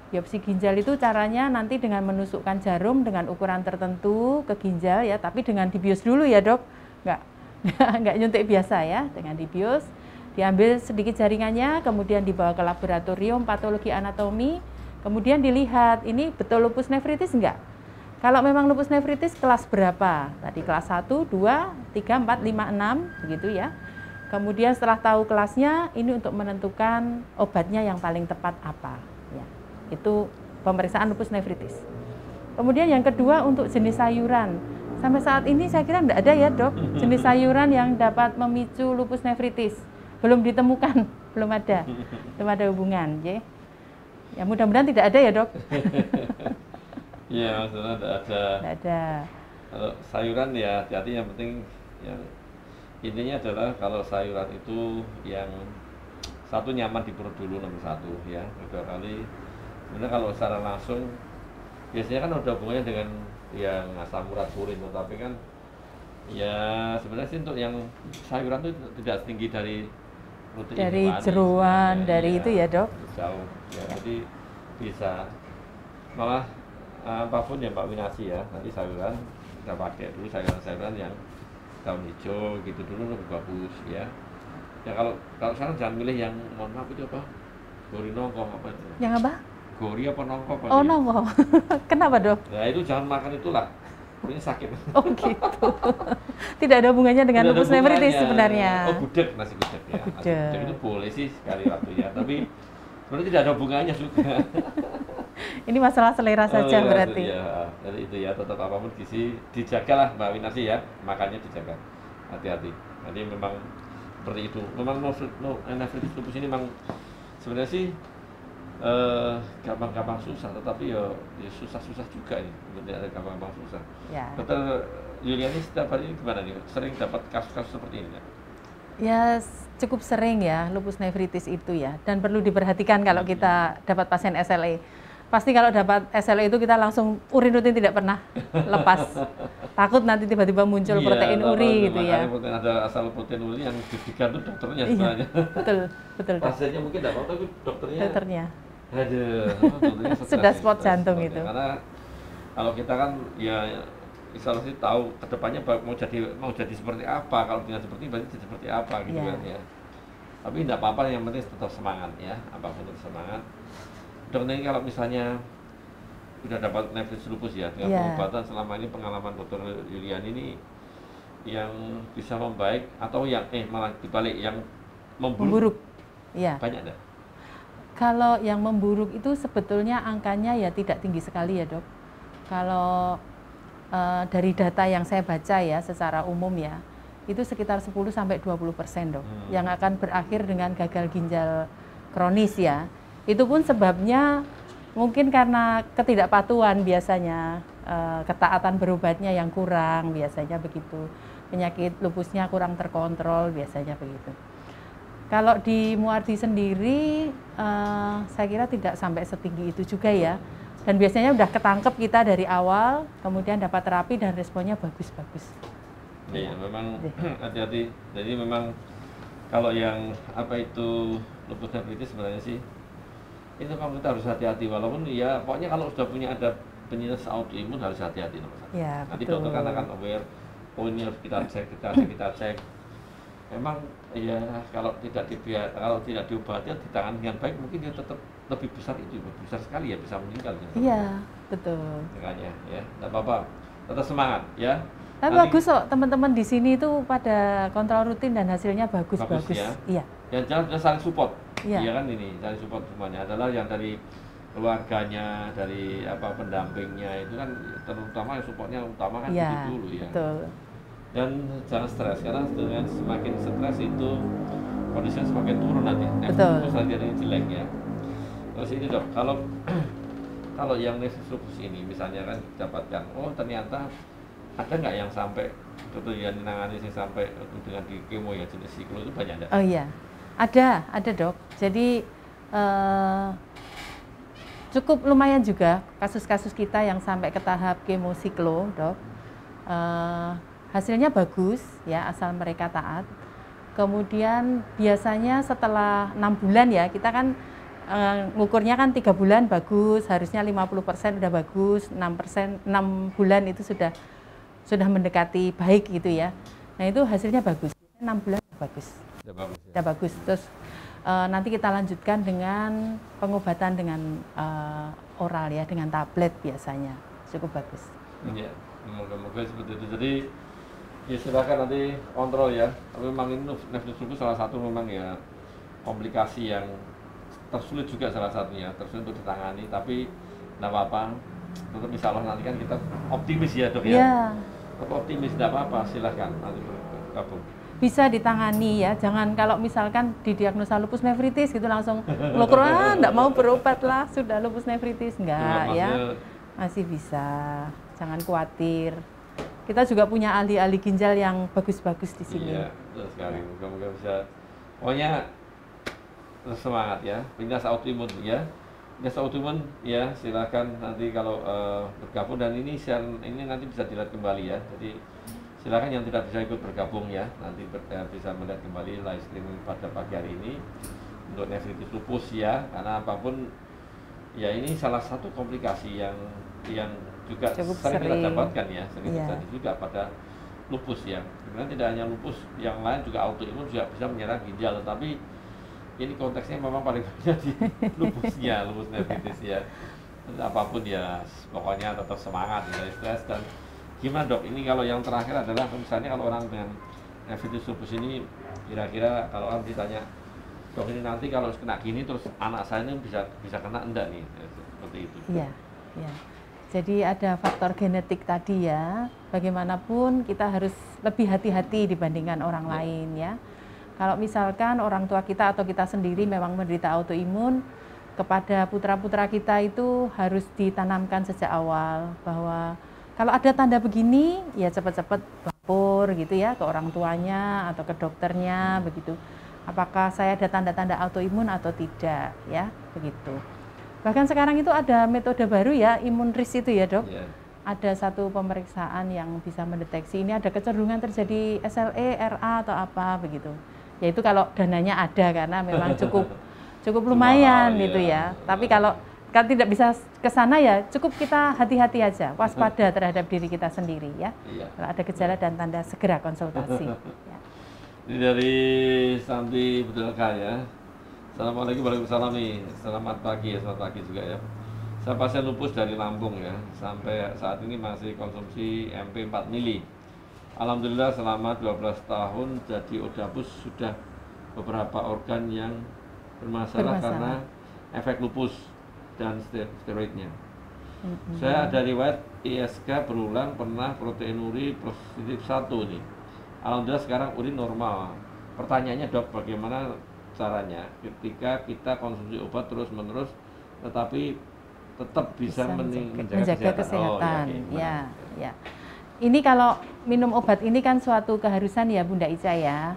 Biopsi ginjal itu caranya nanti dengan menusukkan jarum dengan ukuran tertentu ke ginjal ya, tapi dengan dibius dulu ya dok, nggak nyuntik biasa ya, dengan dibius, diambil sedikit jaringannya, kemudian dibawa ke laboratorium patologi anatomi, kemudian dilihat ini betul lupus nefritis enggak? Kalau memang lupus nefritis kelas berapa? Tadi kelas 1, 2, 3, 4, 5, 6 begitu ya. Kemudian setelah tahu kelasnya, ini untuk menentukan obatnya yang paling tepat apa ya. Itu pemeriksaan lupus nefritis. Kemudian yang kedua untuk jenis sayuran. Sampai saat ini saya kira enggak ada ya dok, jenis sayuran yang dapat memicu lupus nefritis. Belum ditemukan, belum ada hubungan. Ya mudah-mudahan tidak ada ya dok. Iya, maksudnya tidak ada. Tidak ada. Kalau sayuran ya hati-hati, yang penting yang intinya adalah kalau sayuran itu yang satu nyaman di perut dulu nomor 1 ya. Kedua kali sebenarnya kalau secara langsung biasanya kan ada hubungannya dengan yang asam urat urin, tapi kan ya sebenarnya sih untuk yang sayuran itu tidak setinggi dari protein dari hewani, jeruan, dari ya, itu ya dok? jauh ya, jadi bisa malah apapun ya Mbak Winasi ya, nanti sayuran kita pakai dulu sayuran-sayuran yang daun hijau gitu dulu lebih bagus ya. Ya kalau sekarang jangan milih yang mohon maaf itu apa? Gori nongko apa itu? Yang apa? Gori apa nongko apa? Oh nongko. Kenapa dok? Nah itu jangan makan itulah. perutnya sakit. Oh gitu. Tidak ada hubungannya dengan Tidak ada lupus nefritis hubungannya. sebenarnya. Oh gudeg, nasi gudeg ya. Nasi gudeg itu boleh sih sekali waktu ya, tapi sebenarnya tidak ada hubungannya juga. Ini masalah selera saja iya, berarti. Ya, jadi itu ya, tetap apapun gizi dijagalah Mbak Winarsi ya, makannya dijaga, hati-hati. Jadi memang seperti itu. Memang nefritis lupus ini memang sebenarnya sih gampang-gampang susah, tetapi ya susah-susah juga ini. Tidak ada gampang-gampang susah. Ya. Dokter Yuliani setiap hari ini gimana nih? Sering dapat kasus-kasus seperti ini ya? Ya cukup sering ya lupus nefritis itu ya, dan perlu diperhatikan kalau kita dapat pasien SLE. Pasti kalau dapat SLE itu kita langsung urin rutin tidak pernah lepas. Takut nanti tiba-tiba muncul protein uri gitu ya. Protein, ada asal protein uri yang diberikan tuh dokternya Iya, sebenarnya. betul. Pasiennya mungkin tidak tahu, tapi dokternya. Aduh, dokternya sudah spot jantung itu. Karena kalau kita kan ya isolasi tahu kedepannya mau jadi seperti apa, kalau dengan seperti ini berarti jadi seperti apa gitu kan ya. Tapi tidak apa-apa, yang penting tetap semangat ya, apapun tetap semangat. Dokter ini kalau misalnya sudah dapat nefritis lupus ya dengan pengobatan, selama ini pengalaman Dokter Yuliani ini yang bisa membaik atau yang malah dibalik yang memburuk. Iya. Banyak enggak? Kalau yang memburuk itu sebetulnya angkanya ya tidak tinggi sekali ya dok. Kalau dari data yang saya baca ya secara umum ya, itu sekitar 10-20% dok, yang akan berakhir dengan gagal ginjal kronis ya. Itu pun sebabnya mungkin karena ketidakpatuhan biasanya, ketaatan berobatnya yang kurang biasanya begitu. Penyakit lupusnya kurang terkontrol biasanya begitu. Kalau di Muardi sendiri, saya kira tidak sampai setinggi itu juga ya. Dan biasanya udah ketangkep kita dari awal, kemudian dapat terapi dan responnya bagus-bagus. Iya, memang hati-hati. Jadi memang kalau yang lupus nefritis sebenarnya sih, itu memang kita harus hati-hati. Walaupun ya pokoknya kalau sudah punya ada penyakit autoimun harus hati-hati nomor satu. Ya, nanti betul. dokter kan akan aware, oh ini harus kita cek. Memang ya kalau tidak diobati ditangani dengan baik, mungkin dia tetap lebih besar sekali ya, bisa meninggal. Iya, betul. Makanya ya, tidak apa-apa, tetap semangat ya. Tapi bagus kok, teman-teman di sini itu pada kontrol rutin dan hasilnya bagus. Ya. Iya. Yang jangan saling support. Iya. Iya kan ini, saling support semuanya adalah yang dari keluarganya, dari pendampingnya itu kan terutama yang supportnya utama kan itu dulu ya. Betul. Dan jangan stres, karena dengan semakin stres itu kondisinya semakin turun nanti. Betul. Terus nanti ini jelek ya. Terus ini dok, kalau yang nefritis lupus ini misalnya kan dapatkan, oh ternyata ada nggak yang sampai dokter yang menangani sampai dengan di kemo ya jenis siklo itu banyak enggak? Oh iya, ada dok. Jadi cukup lumayan juga kasus-kasus kita yang sampai ke tahap kemo siklo dok. Hasilnya bagus ya, asal mereka taat. Kemudian biasanya setelah 6 bulan ya, kita kan ngukurnya kan 3 bulan bagus, harusnya 50% udah bagus, 6 bulan itu sudah mendekati baik gitu ya. Nah itu hasilnya bagus, 6 bulan bagus. Sudah bagus. Terus nanti kita lanjutkan dengan pengobatan dengan oral ya, dengan tablet biasanya, cukup bagus. Iya, semoga seperti itu. Jadi ya silakan nanti kontrol ya. Tapi memang ini nefritis lupus salah satu memang ya komplikasi yang tersulit juga salah satunya, tersulit untuk ditangani. Tapi tidak apa-apa, tetap insya Allah nanti kan kita optimis ya dok ya. Iya. Tetap optimis, tidak apa-apa, silahkan nanti bergabung. Bisa ditangani ya, jangan kalau misalkan didiagnosa lupus nefritis gitu langsung ngelukur, enggak mau berobat lah, sudah lupus nefritis, enggak ya, masih bisa, jangan khawatir. Kita juga punya ahli-ahli ginjal yang bagus-bagus di sini. Iya, betul sekali. Moga-moga bisa. Pokoknya semangat ya. Penyakit autoimun ya. Penyakit autoimun ya. Silakan nanti kalau bergabung, dan ini nanti bisa dilihat kembali ya. Jadi silakan yang tidak bisa ikut bergabung ya. Nanti bisa melihat kembali live streaming pada pagi hari ini untuk nefritis lupus ya. Karena apapun ya, ini salah satu komplikasi yang juga sering kita dapatkan ya, sering terjadi juga pada lupus ya. Sebenarnya tidak hanya lupus, yang lain juga autoimun juga bisa menyerang ginjal, tetapi ini konteksnya memang paling banyak di lupusnya, lupus nefritis ya. Apapun ya, pokoknya tetap semangat, tidak stres, dan Gimana dok? Ini kalau yang terakhir adalah misalnya kalau orang dengan nefritis lupus ini kira-kira kalau orang ditanya, dok ini nanti kalau kena gini terus anak saya ini bisa kena enggak nih? Seperti itu. Iya, iya. Jadi ada faktor genetik tadi ya. Bagaimanapun kita harus lebih hati-hati dibandingkan orang lain ya. Kalau misalkan orang tua kita atau kita sendiri memang menderita autoimun, kepada putra-putra kita itu harus ditanamkan sejak awal bahwa kalau ada tanda begini ya cepat-cepat lapor gitu ya ke orang tuanya atau ke dokternya begitu. Apakah saya ada tanda-tanda autoimun atau tidak ya, begitu. Bahkan sekarang itu ada metode baru ya, imun risk itu ya dok. Yeah. Ada satu pemeriksaan yang bisa mendeteksi ini ada kecenderungan terjadi SLE, RA atau apa begitu. Yaitu kalau dananya ada karena memang cukup lumayan mahal, gitu ya. Tapi kalau kan tidak bisa ke sana ya cukup kita hati-hati aja, waspada terhadap diri kita sendiri ya. Iya. Kalau ada gejala dan tanda segera konsultasi. Ya. Ini dari Santi Budelka ya. Assalamualaikum warahmatullahi wabarakatuh nih. Selamat pagi ya, selamat pagi juga ya. Saya pasien lupus dari Lampung ya. Sampai saat ini masih konsumsi MP 4 mili. Alhamdulillah selama 12 tahun jadi odapus sudah beberapa organ yang bermasalah karena efek lupus dan steroidnya. Saya ada riwayat ISK berulang, pernah proteinuri positif 1 nih. Alhamdulillah sekarang urin normal. Pertanyaannya dok, bagaimana caranya ketika kita konsumsi obat terus-menerus tetapi tetap bisa menjaga kesehatan. Ya. Ini kalau minum obat ini kan suatu keharusan ya Bunda Ica ya.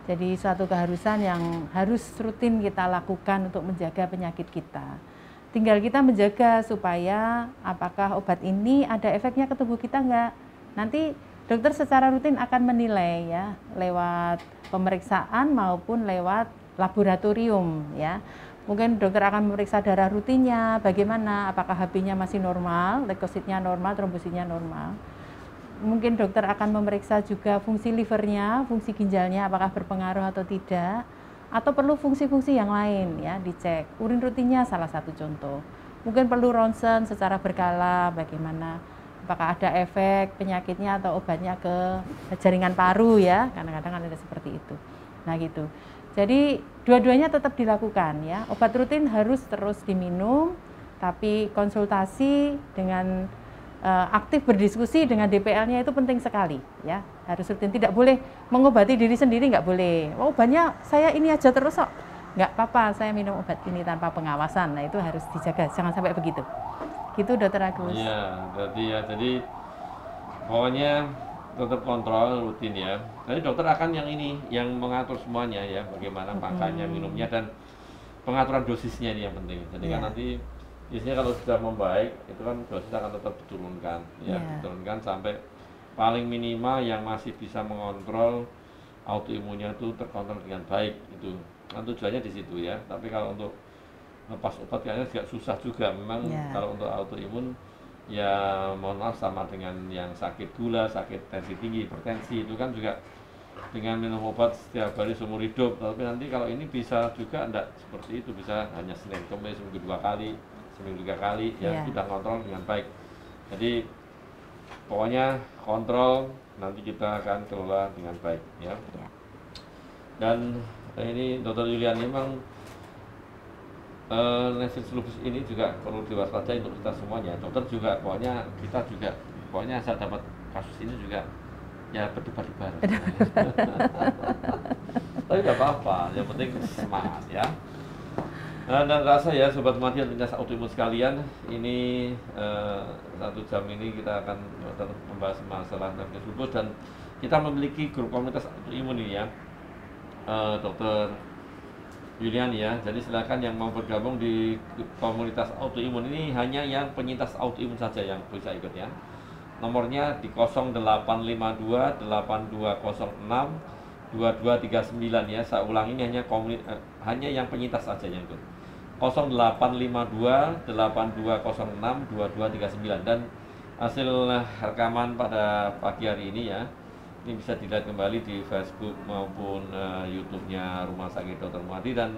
Jadi suatu keharusan yang harus rutin kita lakukan untuk menjaga penyakit kita. Tinggal kita menjaga supaya apakah obat ini ada efeknya ke tubuh kita enggak. Nanti dokter secara rutin akan menilai ya lewat pemeriksaan maupun lewat laboratorium ya. Mungkin dokter akan memeriksa darah rutinnya, bagaimana, apakah HB-nya masih normal, leukositnya normal, trombositnya normal. Mungkin dokter akan memeriksa juga fungsi livernya, fungsi ginjalnya apakah berpengaruh atau tidak, atau perlu fungsi-fungsi yang lain ya dicek. Urin rutinnya salah satu contoh. Mungkin perlu ronsen secara berkala, bagaimana, apakah ada efek penyakitnya atau obatnya ke jaringan paru ya, kadang-kadang ada seperti itu. Nah gitu. Jadi dua-duanya tetap dilakukan ya. Obat rutin harus terus diminum, tapi konsultasi dengan aktif berdiskusi dengan DPL-nya itu penting sekali ya. Harus rutin, tidak boleh mengobati diri sendiri, nggak boleh. Oh, obatnya saya ini aja terus kok. Nggak apa-apa, saya minum obat ini tanpa pengawasan. Nah itu harus dijaga, jangan sampai begitu. Gitu Dokter Agus. Iya, jadi pokoknya tetap kontrol rutin ya. Jadi dokter akan yang mengatur semuanya ya, bagaimana makannya, minumnya dan pengaturan dosisnya ini yang penting. Jadi kan nanti biasanya kalau sudah membaik itu kan dosis akan tetap diturunkan ya, diturunkan sampai paling minimal yang masih bisa mengontrol autoimunnya itu terkontrol dengan baik itu. Kan tujuannya di situ ya. Tapi kalau untuk lepas obat kayaknya agak susah juga memang kalau untuk autoimun. Ya mohon maaf sama dengan yang sakit gula, sakit tensi tinggi, hipertensi itu kan juga dengan minum obat setiap hari seumur hidup. Tapi nanti kalau ini bisa juga enggak seperti itu, bisa hanya Senin Kamis seminggu 2 kali, seminggu 3 kali, ya sudah kontrol dengan baik. Jadi pokoknya kontrol nanti kita akan kelola dengan baik ya. Dan ini Dokter Yulian memang nefritis lupus ini juga perlu diwaspadai untuk kita semuanya. Dokter juga pokoknya kita juga pokoknya saat dapat kasus ini juga ya berdebar-debar. Tapi tidak apa-apa, yang penting semangat ya. Dan rasa ya Sobat Madian lintas autoimun sekalian, ini 1 jam ini kita akan membahas masalah nefritis lupus dan kita memiliki grup komunitas autoimun ini ya, Dokter Yulian ya. Jadi silakan yang mau bergabung di komunitas autoimun ini, hanya yang penyintas autoimun saja yang bisa ikut ya. Nomornya di 0852 8206 2239 ya. Saya ulang, ini hanya yang penyintas saja yang ikut. 0852 8206 2239 dan hasil rekaman pada pagi hari ini ya. Ini bisa dilihat kembali di Facebook maupun YouTube-nya Rumah Sakit Dr. Muadi. Dan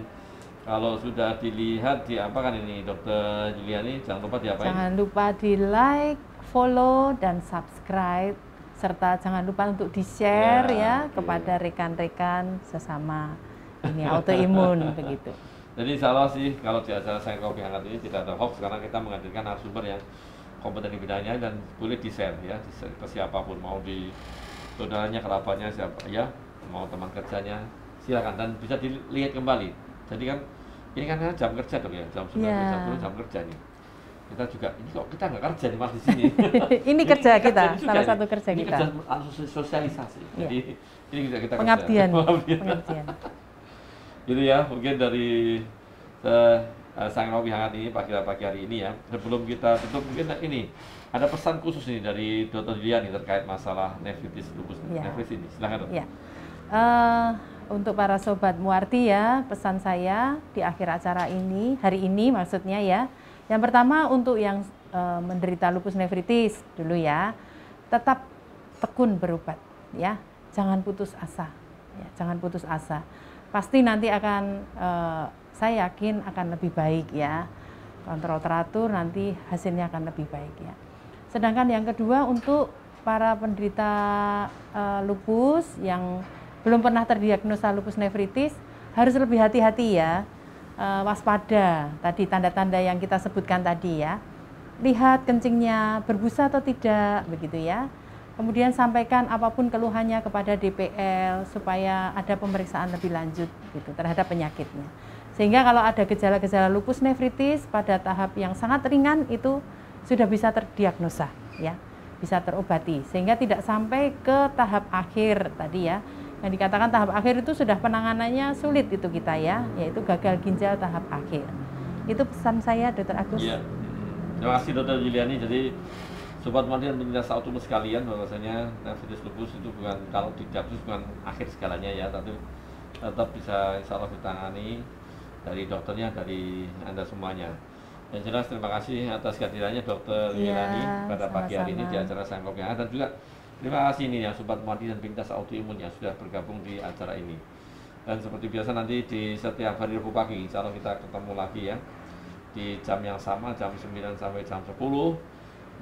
kalau sudah dilihat diapakan ini Dokter Juliani, jangan lupa diapain? Jangan lupa di like, follow dan subscribe, serta jangan lupa untuk di-share ya kepada rekan-rekan sesama ini autoimun begitu. Jadi insya Allah sih kalau di acara Sayang Kopi Hangat ini tidak ada hoax, karena kita menghadirkan narasumber yang kompeten di bidangnya dan boleh di-share ya, di-share ke siapapun, mau di saudaranya, kerabatnya, siapa ya, mau teman kerjanya, silakan, dan bisa dilihat kembali. Jadi kan ini kan jam kerja dong ya, jam 9.10 jam kerja nih. Kita juga, ini kok kita nggak kerja nih Mas di sini. Ini kerja kita, salah satu kerja ini kita. Kerja sosialisasi. Jadi ini kita pengabdian. Kerja. Pengabdian. Gitu ya, mungkin dari Sayang Kopi Hangat ini pagi hari ini ya. Sebelum kita tutup, mungkin ini ada pesan khusus nih dari Dr. Juliani terkait masalah nefritis, lupus nefritis ini. Silakan, Dok. Ya. Untuk para sobat Muarti ya, pesan saya di akhir acara ini, hari ini maksudnya ya. Yang pertama untuk yang menderita lupus nefritis dulu ya, tetap tekun berobat ya, jangan putus asa, ya, jangan putus asa. Pasti nanti akan, saya yakin akan lebih baik ya, kontrol teratur, nanti hasilnya akan lebih baik ya. Sedangkan yang kedua untuk para penderita lupus yang belum pernah terdiagnosa lupus nefritis, harus lebih hati-hati ya, waspada tadi tanda-tanda yang kita sebutkan tadi ya. Lihat kencingnya berbusa atau tidak begitu ya. Kemudian sampaikan apapun keluhannya kepada DPL supaya ada pemeriksaan lebih lanjut gitu terhadap penyakitnya. Sehingga kalau ada gejala-gejala lupus nefritis pada tahap yang sangat ringan itu sudah bisa terdiagnosa ya, bisa terobati sehingga tidak sampai ke tahap akhir tadi ya. Yang dikatakan tahap akhir itu sudah penanganannya sulit itu kita ya, yaitu gagal ginjal tahap akhir. Itu pesan saya, Dr. Agus. Iya. Terima kasih Dr. Juliani. Jadi sobat Muarti dan penyintas autoimun sekalian, bahwasanya nefritis lupus itu bukan, kalau didiagnosis bukan akhir segalanya ya, tapi tetap bisa insya Allah ditangani dari dokternya, dari Anda semuanya. Yang jelas terima kasih atas kehadirannya Dr. Juliani pada pagi hari ini di acara Sayang Kopi Hangat, dan juga terima kasih ini ya sobat Muarti dan penyintas autoimun yang sudah bergabung di acara ini. Dan seperti biasa nanti di setiap hari Rabu pagi insya Allah kita ketemu lagi ya di jam yang sama, jam 9 sampai jam 10.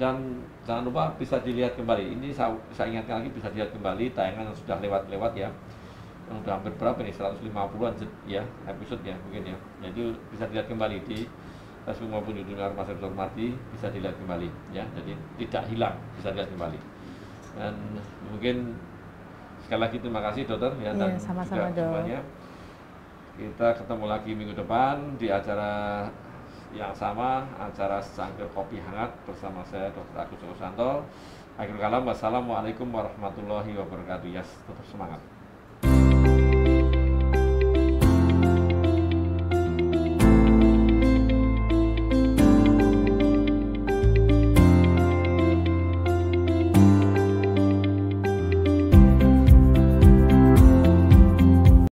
Dan jangan lupa bisa dilihat kembali, ini saya ingatkan lagi, bisa dilihat kembali tayangan yang sudah lewat ya, yang sudah hampir berapa nih, 150-an ya episode ya mungkin ya. Jadi bisa dilihat kembali di Facebook maupun YouTube Mas Dr. Muarti, bisa dilihat kembali ya, jadi tidak hilang, bisa dilihat kembali. Dan mungkin sekali lagi terima kasih dokter ya, dan sama-sama juga semuanya. Kita ketemu lagi minggu depan di acara yang sama, acara Cangkir Kopi Hangat bersama saya Dr. Agus Joko Santo. Akhir kalam, wassalamualaikum warahmatullahi wabarakatuh. Ya, tetap semangat.